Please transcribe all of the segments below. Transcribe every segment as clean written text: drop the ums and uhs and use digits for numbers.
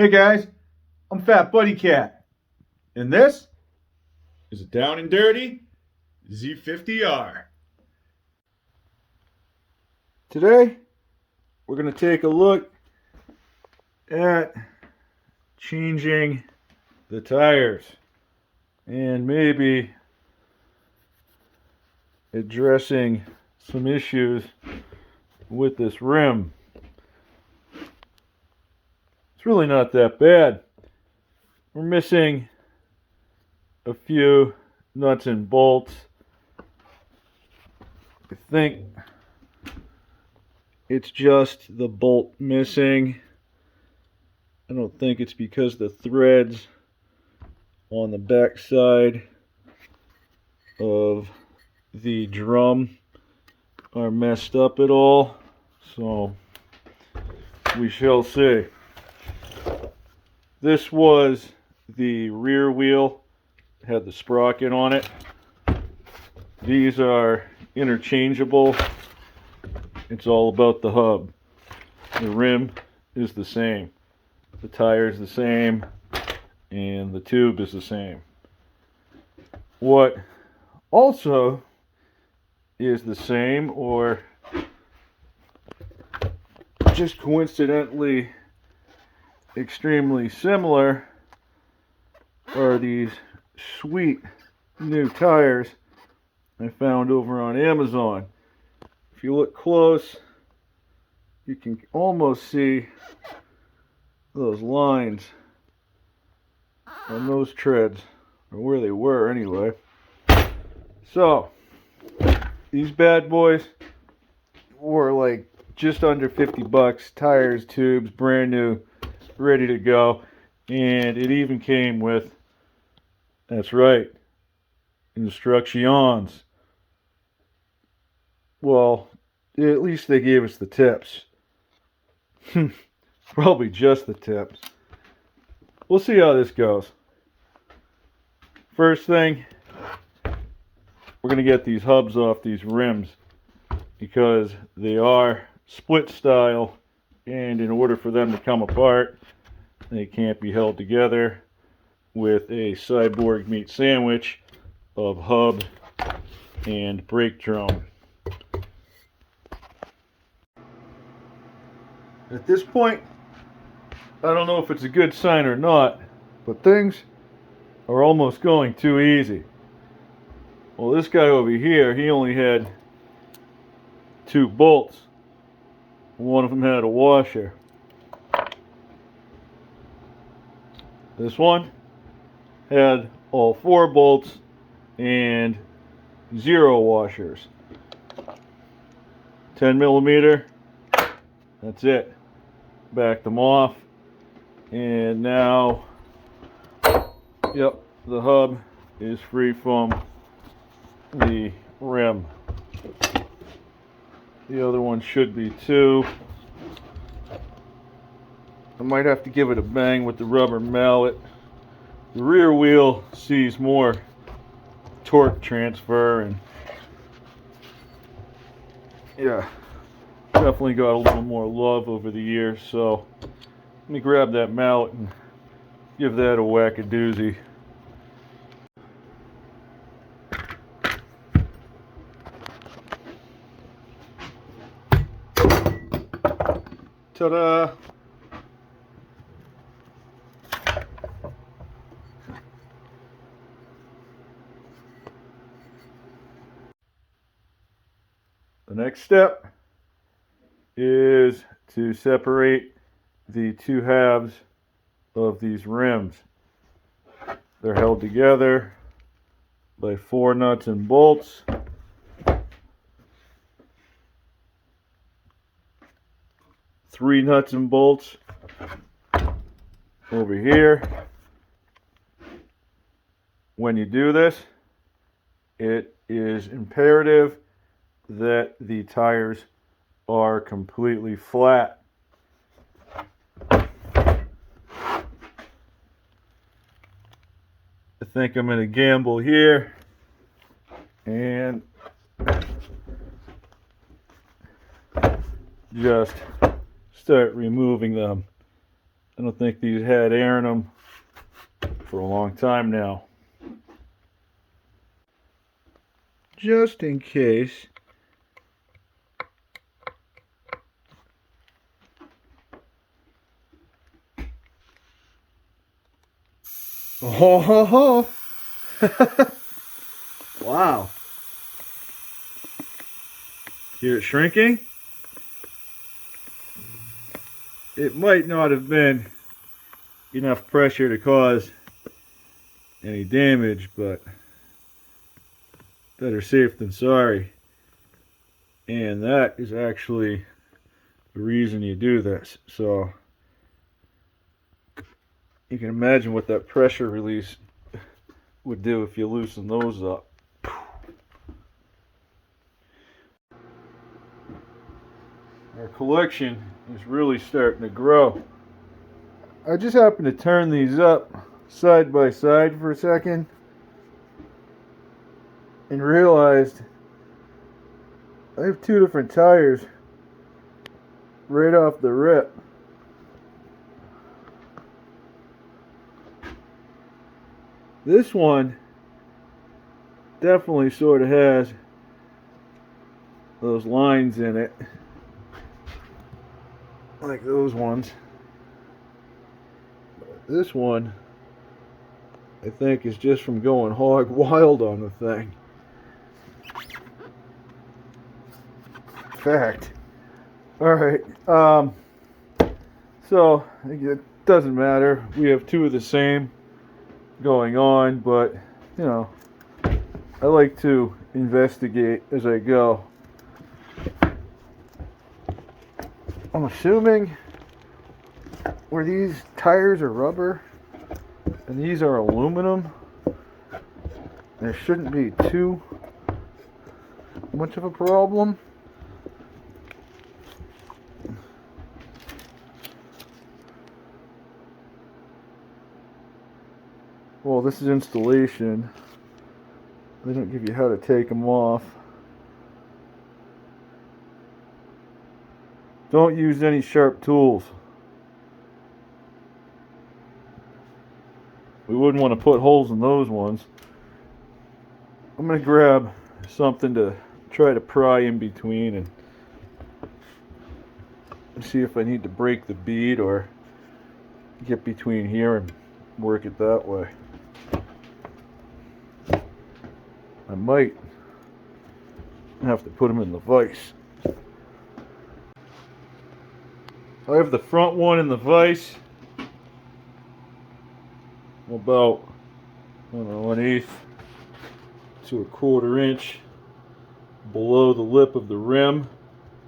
Hey guys, I'm FatBuddyCat, and this is a down and dirty Z50R. Today, we're going to take a look at changing the tires and maybe addressing some issues with this rim. It's really not that bad. We're missing a few nuts and bolts. I think it's just the bolt missing. I don't think it's because the threads on the back side of the drum are messed up at all. So we shall see. This was the rear wheel, had the sprocket on it. These are interchangeable. It's all about the hub. The rim is the same, the tire is the same, and the tube is the same. What also is the same, or just coincidentally extremely similar, are these sweet new tires I found over on Amazon. If you look close, you can almost see those lines on those treads, or where they were anyway. So these bad boys were like just under 50 bucks, tires, tubes, brand new, ready to go. And it even came with, that's right, instructions. Well, at least they gave us the tips. Probably just the tips. We'll see how this goes. First thing, we're going to get these hubs off these rims, because they are split style, and in order for them to come apart, they can't be held together with a cyborg meat sandwich of hub and brake drum. At this point, I don't know if it's a good sign or not, but things are almost going too easy. Well, this guy over here, he only had 2 bolts. One of them had a washer. This one had all 4 bolts and 0 washers. 10 millimeter, that's it. Back them off, and now, yep, the hub is free from the rim. The other one should be too. I might have to give it a bang with the rubber mallet. The rear wheel sees more torque transfer, and yeah, definitely got a little more love over the years. So let me grab that mallet and give that a whack-a-doozy. Ta-da! The next step is to separate the 2 halves of these rims. They're held together by 4 nuts and bolts. Three nuts and bolts over here. When you do this, it is imperative that the tires are completely flat. I think I'm going to gamble here and just start removing them. I don't think these had air in them for a long time now. Just in case. Oh, ho, ho. Wow. Hear it shrinking? It might not have been enough pressure to cause any damage, but better safe than sorry. And that is actually the reason you do this. So you can imagine what that pressure release would do if you loosen those up. Our collection is really starting to grow. I just happened to turn these up side by side for a second and realized I have two different tires right off the rip. This one definitely sort of has those lines in it, like those ones. This one, I think, is just from going hog wild on the thing. Fact. Alright, so it doesn't matter. We have two of the same going on, but you know, I like to investigate as I go. I'm assuming where these tires are rubber and these are aluminum, there shouldn't be too much of a problem. Well, this is installation. They don't give you how to take them off. Don't use any sharp tools. We wouldn't want to put holes in those ones. I'm going to grab something to try to pry in between and see if I need to break the bead or get between here and work it that way. I might have to put them in the vise. I have the front one in the vise about, I don't know, 1/8 to 1/4 inch below the lip of the rim.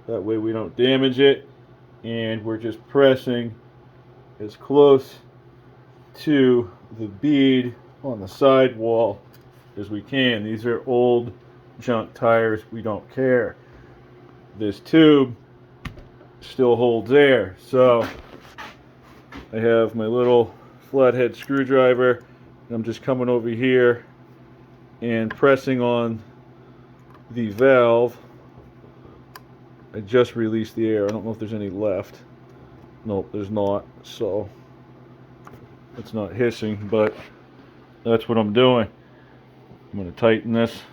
That way we don't damage it, and we're just pressing as close to the bead on the sidewall as we can. These are old junk tires, we don't care. This tube still holds air, so I have my little flathead screwdriver and I'm just coming over here and pressing on the valve. I just released the air. I don't know if there's any left. Nope, there's not, so it's not hissing, but that's what I'm doing. I'm going to tighten this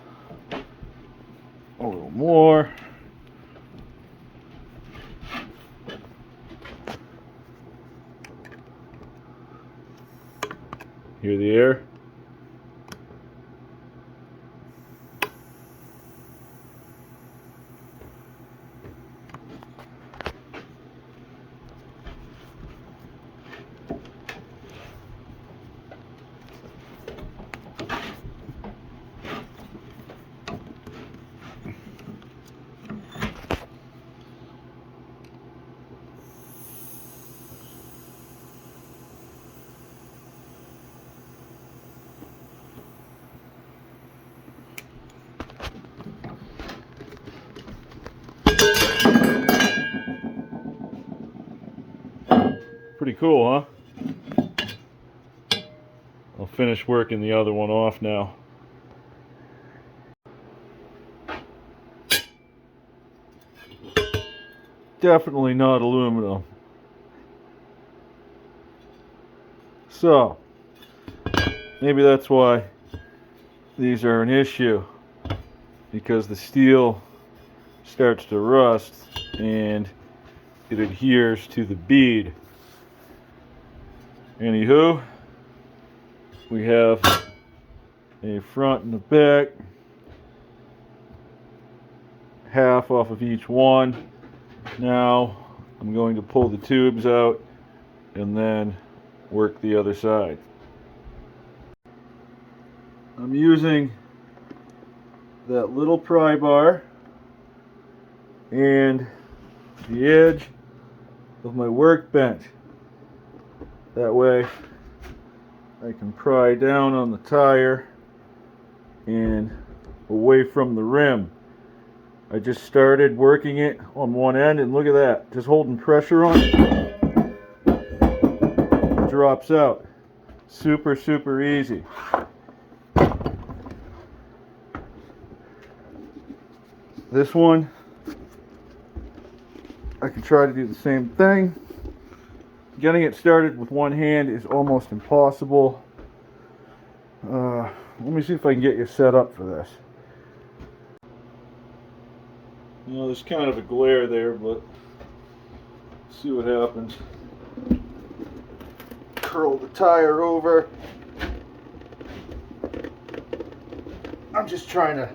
a little more. Hear the air? Pretty cool, huh? I'll finish working the other one off now. Definitely not aluminum. So maybe that's why these are an issue, because the steel starts to rust and it adheres to the bead. Anywho, we have a front and a back, half off of each one. Now I'm going to pull the tubes out and then work the other side. I'm using that little pry bar and the edge of my workbench. That way I can pry down on the tire and away from the rim. I just started working it on one end, and look at that, just holding pressure on it, it drops out. Super easy. This one, I can try to do the same thing. Getting it started with one hand is almost impossible. Let me see if I can get you set up for this. You know, there's kind of a glare there, but let's see what happens. Curl the tire over. I'm just trying to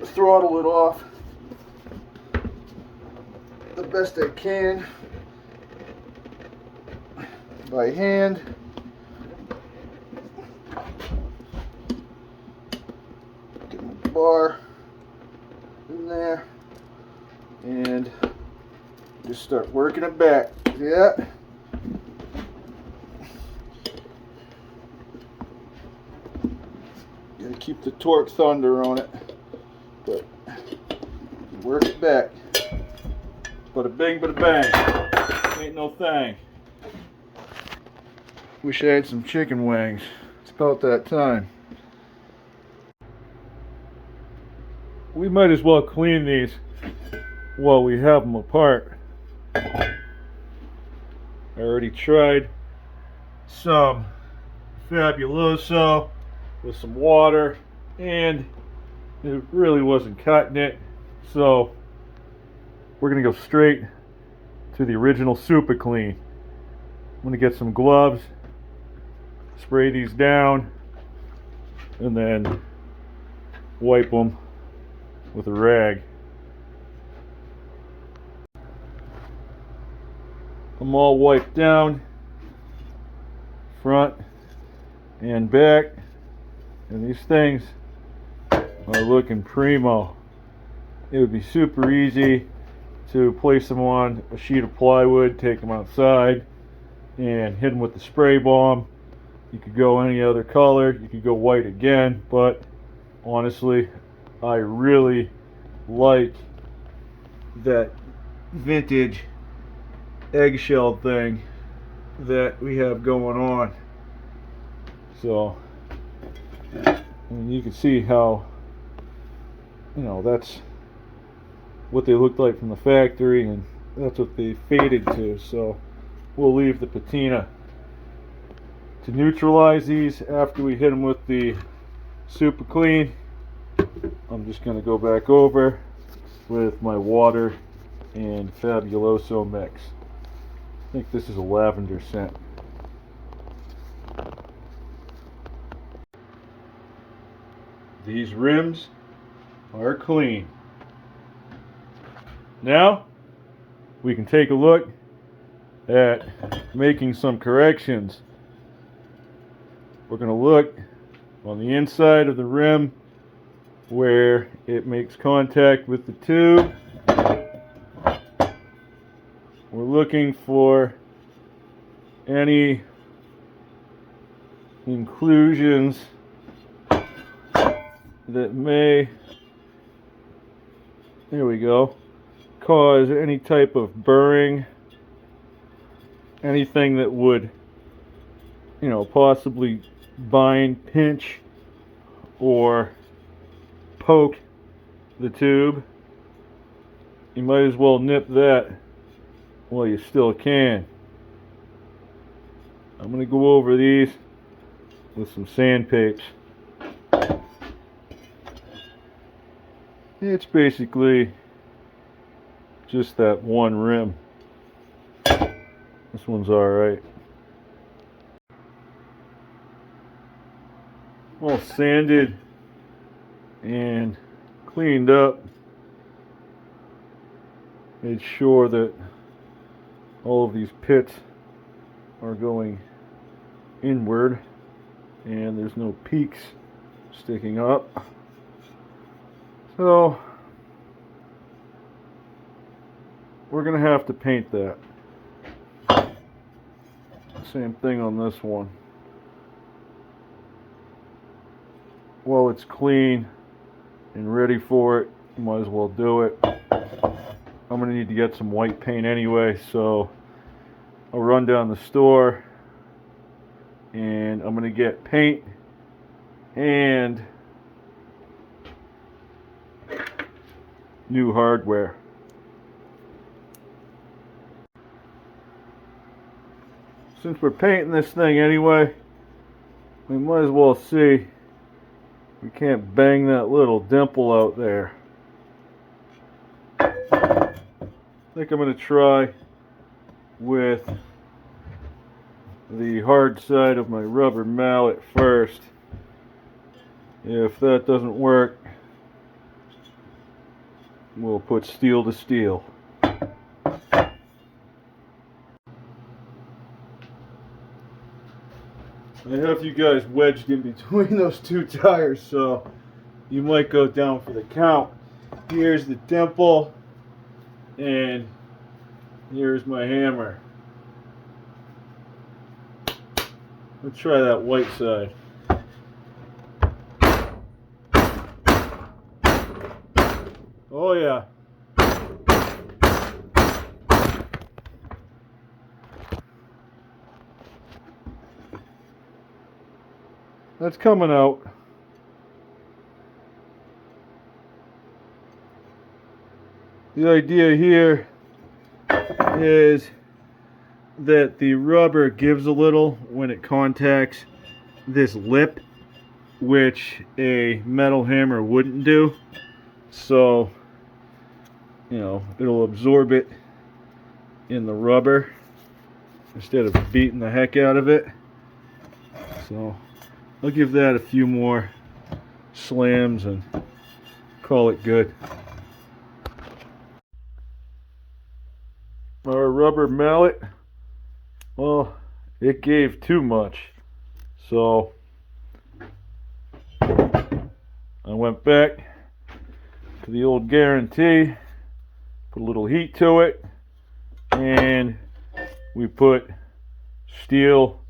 throttle it off the best I can by hand. Get my bar in there and just start working it back. See that? Gotta keep the torque thunder on it, but work it back. Bada bing, bada bang. Ain't no thing. Wish I had some chicken wings. It's about that time. We might as well clean these while we have them apart. I already tried some Fabuloso with some water, and it really wasn't cutting it. So we're gonna go straight to the original Super Clean. I'm gonna get some gloves, spray these down, and then wipe them with a rag. I'm all wiped down, front and back, and these things are looking primo. It would be super easy to place them on a sheet of plywood, take them outside, and hit them with the spray bomb. You could go any other color, you could go white again, but honestly, I really like that vintage eggshell thing that we have going on. So, and you can see how, you know, that's what they looked like from the factory, and that's what they faded to. So we'll leave the patina to neutralize these after we hit them with the Super Clean. I'm just going to go back over with my water and Fabuloso mix. I think this is a lavender scent. These rims are clean. Now we can take a look at making some corrections. We're going to look on the inside of the rim where it makes contact with the tube. We're looking for any inclusions that may, there we go, cause any type of burring, anything that would, you know, possibly bind, pinch, or poke the tube. You might as well nip that while you still can. I'm going to go over these with some sandpapes. It's basically just that one rim. This one's alright. All sanded and cleaned up. Made sure that all of these pits are going inward and there's no peaks sticking up. So we're gonna have to paint that. Same thing on this one. While it's clean and ready for it, you might as well do it. I'm gonna need to get some white paint anyway, so I'll run down the store and I'm gonna get paint and new hardware. Since we're painting this thing anyway, we might as well see we can't bang that little dimple out there. I think I'm going to try with the hard side of my rubber mallet first. If that doesn't work, we'll put steel to steel. I have you guys wedged in between those two tires, so you might go down for the count. Here's the dimple, and here's my hammer. Let's try that white side. Oh yeah. That's coming out. The idea here is that the rubber gives a little when it contacts this lip, which a metal hammer wouldn't do. So, you know, it'll absorb it in the rubber instead of beating the heck out of it. So I'll give that a few more slams and call it good. Our rubber mallet, well, it gave too much. So I went back to the old guarantee, put a little heat to it, and we put steel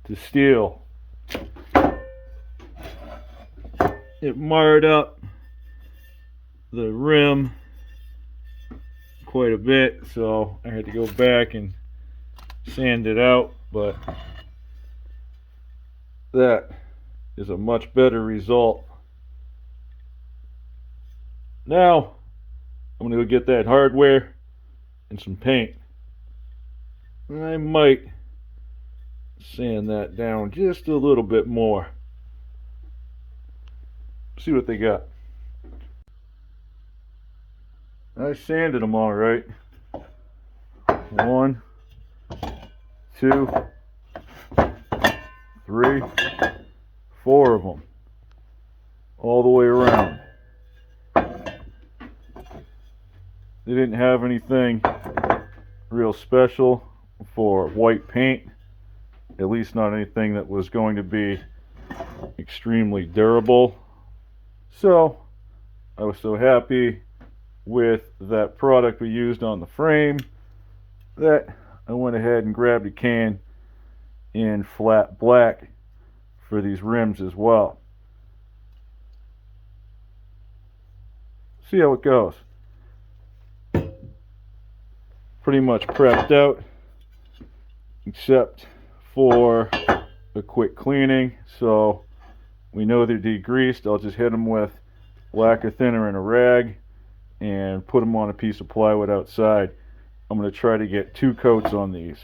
to steel. It marred up the rim quite a bit, so I had to go back and sand it out, but that is a much better result. Now I'm going to go get that hardware and some paint. And I might sand that down just a little bit more. See what they got. I sanded them all right. 1, 2, 3, 4 of them. All the way around. They didn't have anything real special for white paint. At least not anything that was going to be extremely durable. So I was so happy with that product we used on the frame that I went ahead and grabbed a can in flat black for these rims as well. See how it goes. Pretty much prepped out except for a quick cleaning, so we know they're degreased. I'll just hit them with lacquer thinner and a rag and put them on a piece of plywood outside. I'm going to try to get 2 coats on these.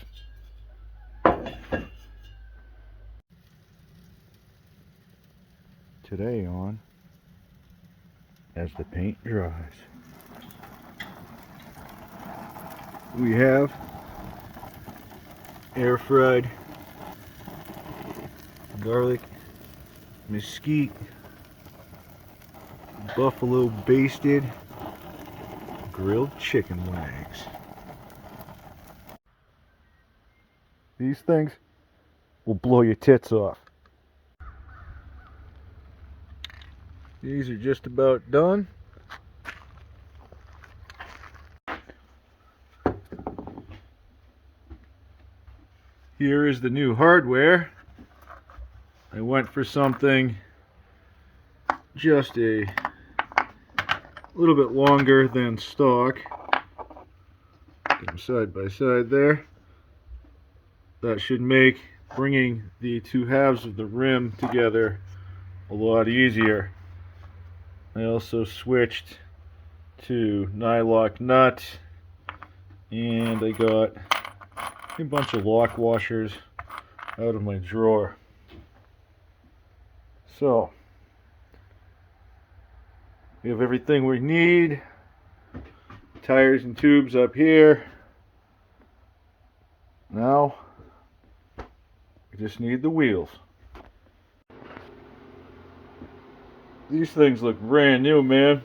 today on as the paint dries. We have air fried garlic, mesquite, buffalo basted grilled chicken wings. These things will blow your tits off. These are just about done. Here is the new hardware. I went for something just a little bit longer than stock. Get them side by side there. That should make bringing the two halves of the rim together a lot easier. I also switched to nylock nut, and I got a bunch of lock washers out of my drawer. So we have everything we need. Tires and tubes up here. Now we just need the wheels. These things look brand new, man.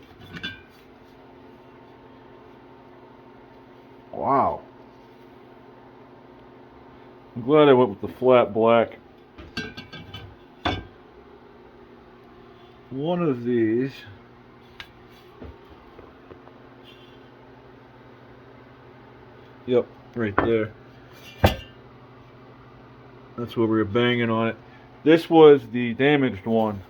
Wow. I'm glad I went with the flat black. One of these yep, right there. That's where we were banging on it. This was the damaged one.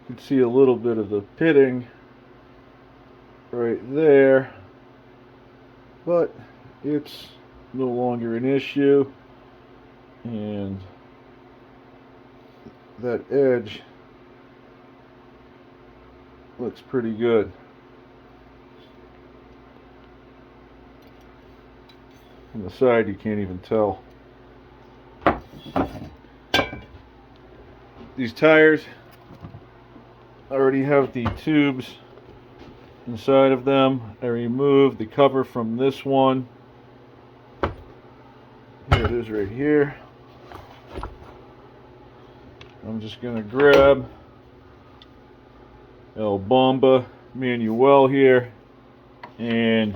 You can see a little bit of the pitting right there, but it's no longer an issue, and that edge looks pretty good. On the side you can't even tell. These tires already have the tubes inside of them. I removed the cover from this one. Here it is right here. I'm just going to grab El Bomba Manuel here and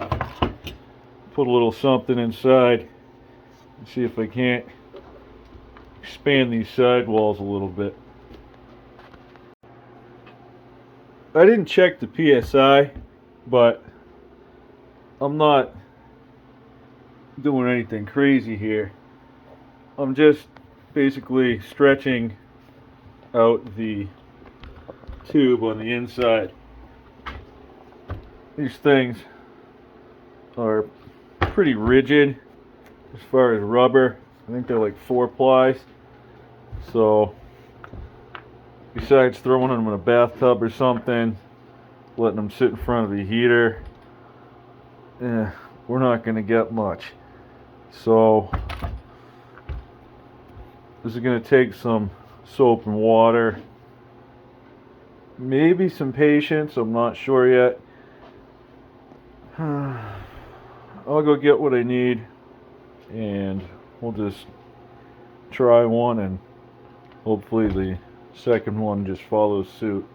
put a little something inside and see if I can't expand these sidewalls a little bit. I didn't check the PSI, but I'm not doing anything crazy here. I'm just basically stretching out the tube on the inside. These things are pretty rigid as far as rubber. I think they're like 4-plies. So besides throwing them in a bathtub or something, letting them sit in front of a heater, we're not going to get much. So this is going to take some soap and water, maybe some patience, I'm not sure yet. I'll go get what I need and we'll just try one, and hopefully the second one just follows suit.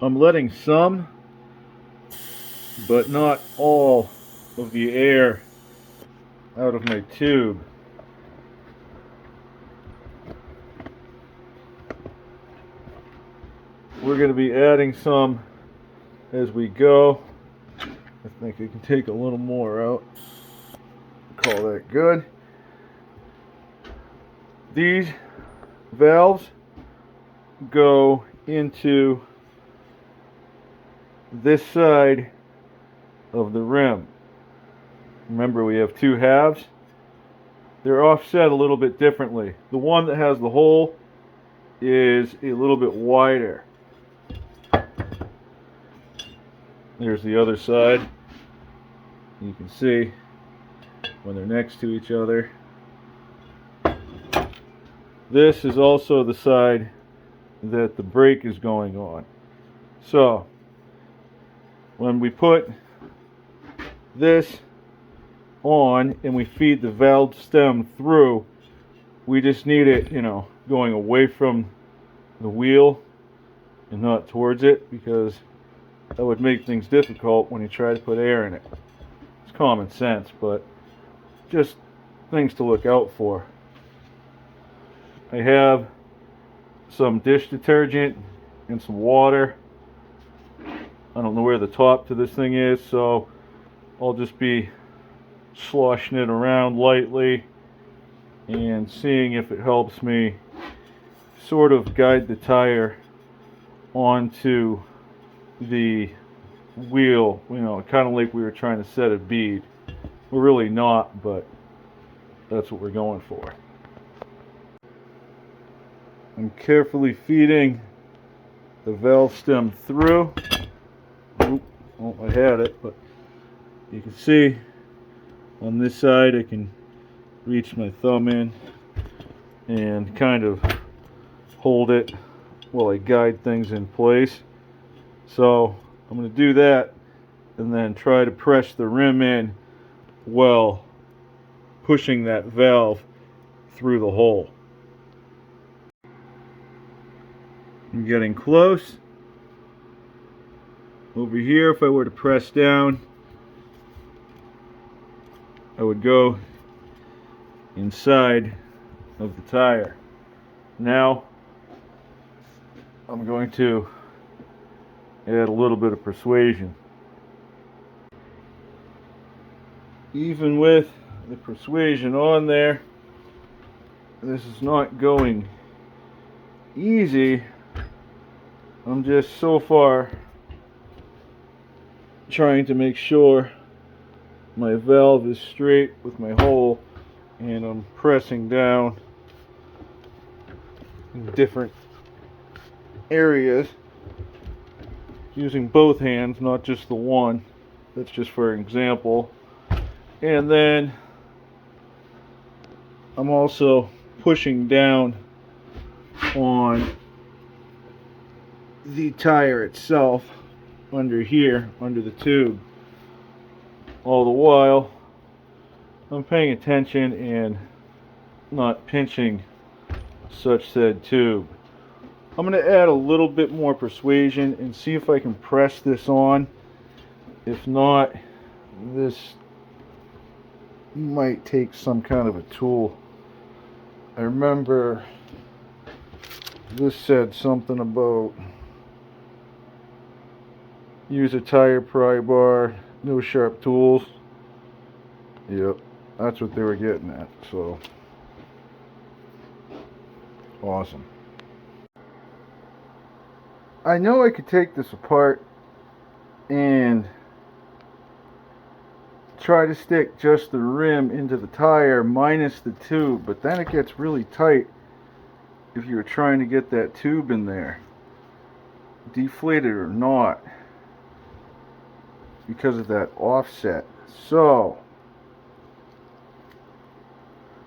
I'm letting some, but not all, of the air out of my tube. We're going to be adding some as we go. I think I can take a little more out. Call that good. These valves go into this side of the rim. Remember, we have two halves. They're offset a little bit differently. The one that has the hole is a little bit wider. There's the other side. You can see when they're next to each other. This is also the side that the brake is going on. So when we put this on and we feed the valve stem through, we just need it, going away from the wheel and not towards it, because that would make things difficult when you try to put air in it. It's common sense, but just things to look out for. I have some dish detergent and some water. I don't know where the top to this thing is, so I'll just be sloshing it around lightly and seeing if it helps me sort of guide the tire onto the wheel, kind of like we were trying to set a bead. We're really not, but that's what we're going for. I'm carefully feeding the valve stem through. Oop, well, I had it, but you can see on this side I can reach my thumb in and kind of hold it while I guide things in place. So I'm going to do that and then try to press the rim in while pushing that valve through the hole. I'm getting close. Over here, if I were to press down, I would go inside of the tire. Now I'm going to add a little bit of persuasion. Even with the persuasion on there, this is not going easy. I'm just so far trying to make sure my valve is straight with my hole, and I'm pressing down in different areas using both hands, not just the one. That's just for an example. And then I'm also pushing down on the tire itself under here, under the tube. All the while I'm paying attention and not pinching such said tube. I'm going to add a little bit more persuasion and see if I can press this on. If not, this might take some kind of a tool. I remember this said something about use a tire pry bar, no sharp tools. Yep, that's what they were getting at. So awesome. I know I could take this apart and try to stick just the rim into the tire minus the tube, but then it gets really tight if you're trying to get that tube in there, deflated or not, because of that offset. So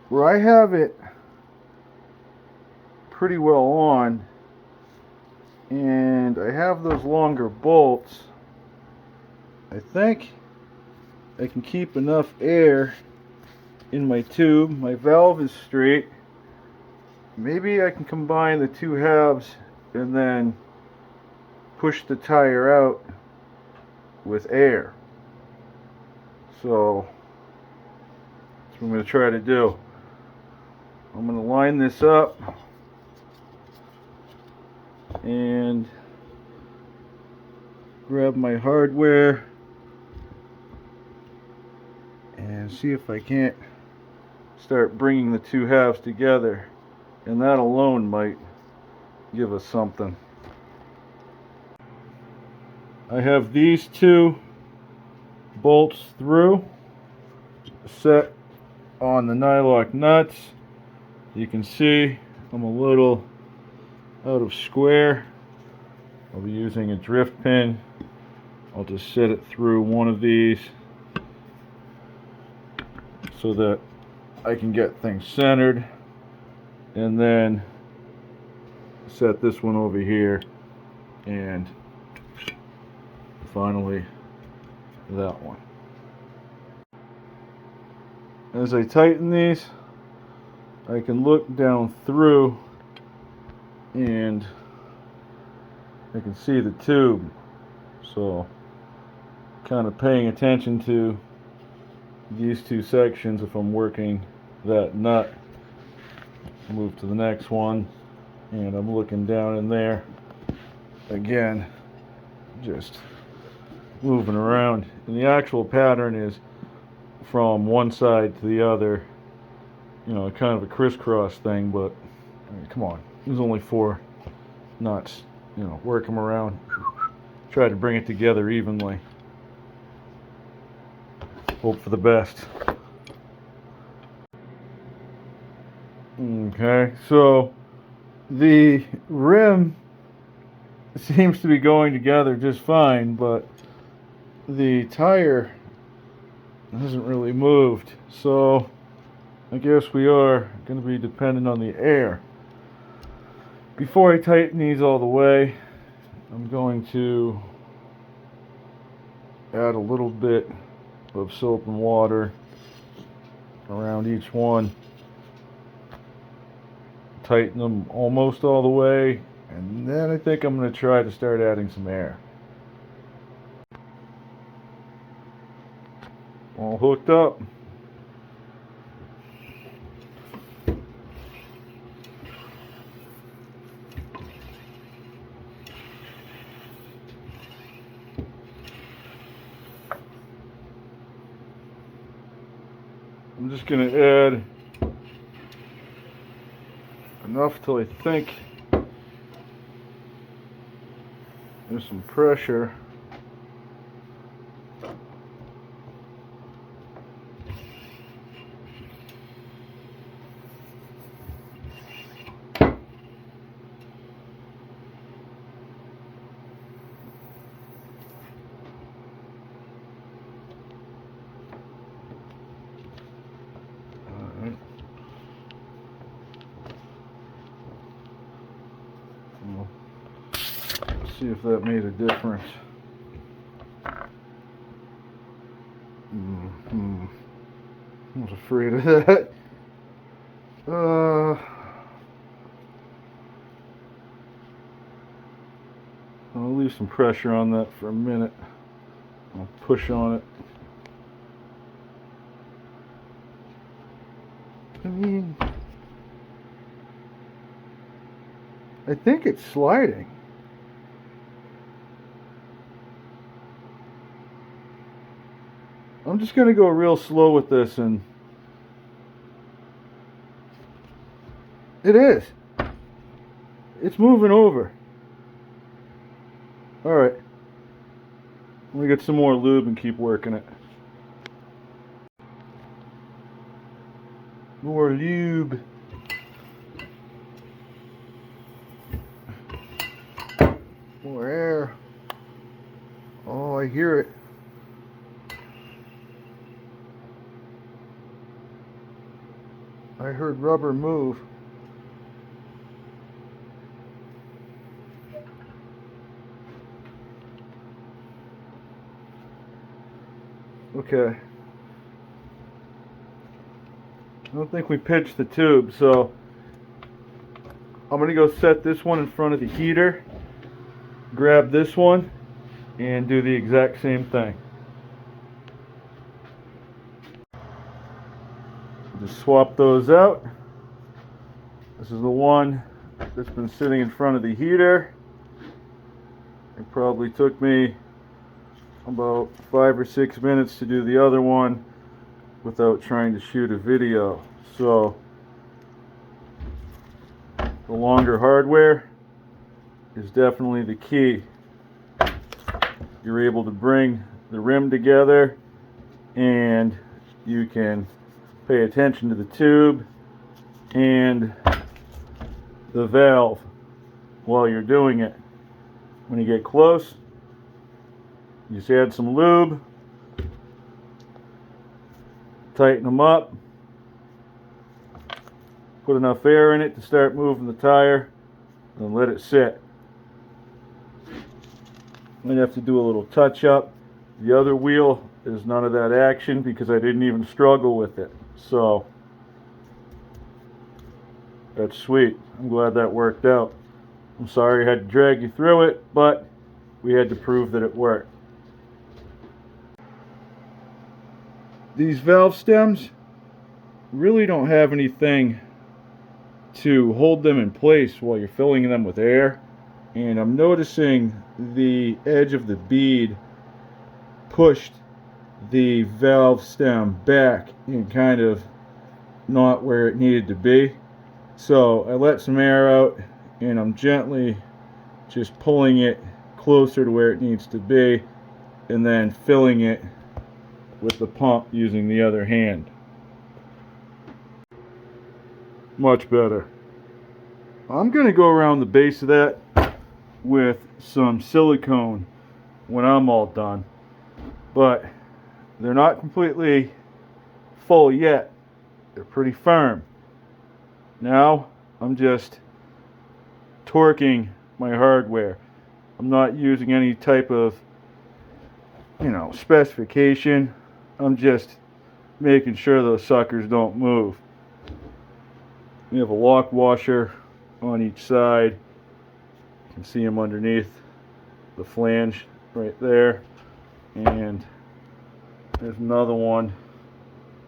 where I have it pretty well on, and I have those longer bolts, I think I can keep enough air in my tube. My valve is straight. Maybe I can combine the two halves and then push the tire out with air. So that's what I'm going to try to do. I'm going to line this up and grab my hardware and see if I can't start bringing the two halves together, and that alone might give us something. I have these two bolts through, set on the nylock nuts. You can see I'm a little out of square. I'll be using a drift pin. I'll just set it through one of these so that I can get things centered, and then set this one over here, and finally that one. As I tighten these, I can look down through and I can see the tube, so kind of paying attention to these two sections if I'm working that nut. Move to the next one, and I'm looking down in there again, just moving around, and the actual pattern is from one side to the other, you know, kind of a crisscross thing, but I mean, come on, there's only 4 nuts, you know, work them around, try to bring it together evenly, hope for the best. Okay, so the rim seems to be going together just fine, but the tire hasn't really moved, so I guess we are going to be dependent on the air. Before I tighten these all the way, I'm going to add a little bit of soap and water around each one, tighten them almost all the way, and then I think I'm going to try to start adding some air. All hooked up. I'm just going to add enough till I think there's some pressure. See if that made a difference. I was afraid of that. I'll leave some pressure on that for a minute. I'll push on it. I mean, I think it's sliding. I'm just going to go real slow with this, and it is. It's moving over. Alright. Let me get some more lube and keep working it. More lube. More air. Oh, I hear it. I heard rubber move. Okay. I don't think we pitched the tube, so I'm going to go set this one in front of the heater, grab this one, and do the exact same thing. Just swap those out. This is the one that's been sitting in front of the heater. It probably took me about 5 or 6 minutes to do the other one without trying to shoot a video. So the longer hardware is definitely the key. You're able to bring the rim together, and you can pay attention to the tube and the valve while you're doing it. When you get close, you just add some lube, tighten them up, put enough air in it to start moving the tire, and let it sit. Might have to do a little touch up. The other wheel is none of that action because I didn't even struggle with it. So that's sweet. I'm glad that worked out. I'm sorry I had to drag you through it, but we had to prove that it worked. These valve stems really don't have anything to hold them in place while you're filling them with air. And I'm noticing the edge of the bead pushed the valve stem back and kind of not where it needed to be. So I let some air out and I'm gently just pulling it closer to where it needs to be and then filling it with the pump using the other hand. Much better. I'm going to go around the base of that with some silicone when I'm all done. But they're not completely full yet. They're pretty firm. Now I'm just torquing my hardware. I'm not using any type of, specification. I'm just making sure those suckers don't move. We have a lock washer on each side. You can see them underneath the flange right there. And there's another one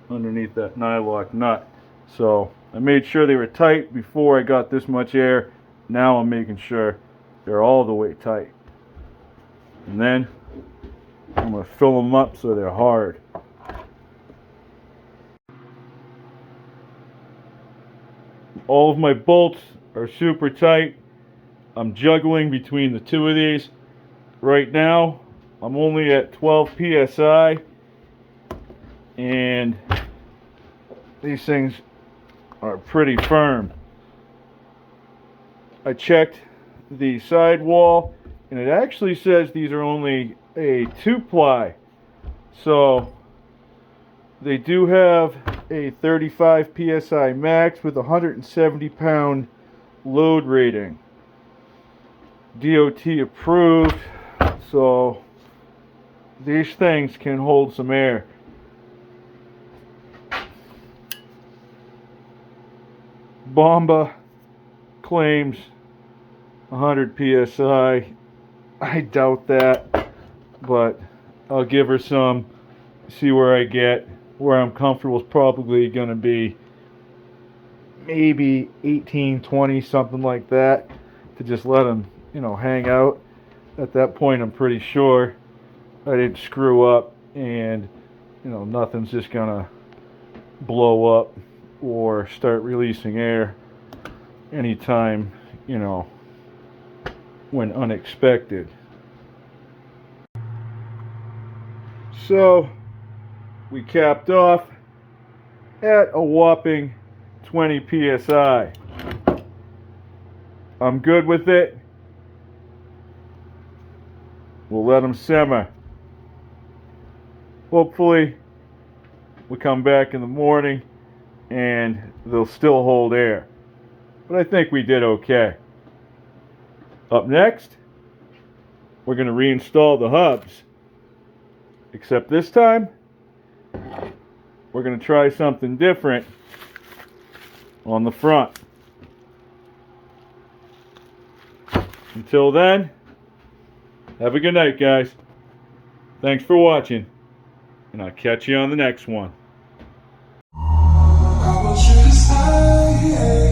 underneath that nylock nut. So I made sure they were tight before I got this much air. Now I'm making sure they're all the way tight. And then I'm going to fill them up so they're hard. All of my bolts are super tight. I'm juggling between the two of these. Right now, I'm only at 12 psi. And these things are pretty firm. I checked the sidewall, and it actually says these are only a 2-ply. So they do have a 35 psi max with a 170 pound load rating. DOT approved, so these things can hold some air. Bomba claims 100 psi. I doubt that, but I'll give her some, see where I get. Where I'm comfortable is probably going to be maybe 18, 20, something like that, to just let them, hang out. At that point, I'm pretty sure I didn't screw up and, nothing's just going to blow up or start releasing air anytime, when unexpected. So we capped off at a whopping 20 psi. I'm good with it. We'll let them simmer. Hopefully we come back in the morning and they'll still hold air. But I think we did okay. Up next, we're going to reinstall the hubs. Except this time, we're going to try something different on the front. Until then, have a good night, guys. Thanks for watching, and I'll catch you on the next one. I want you to stay.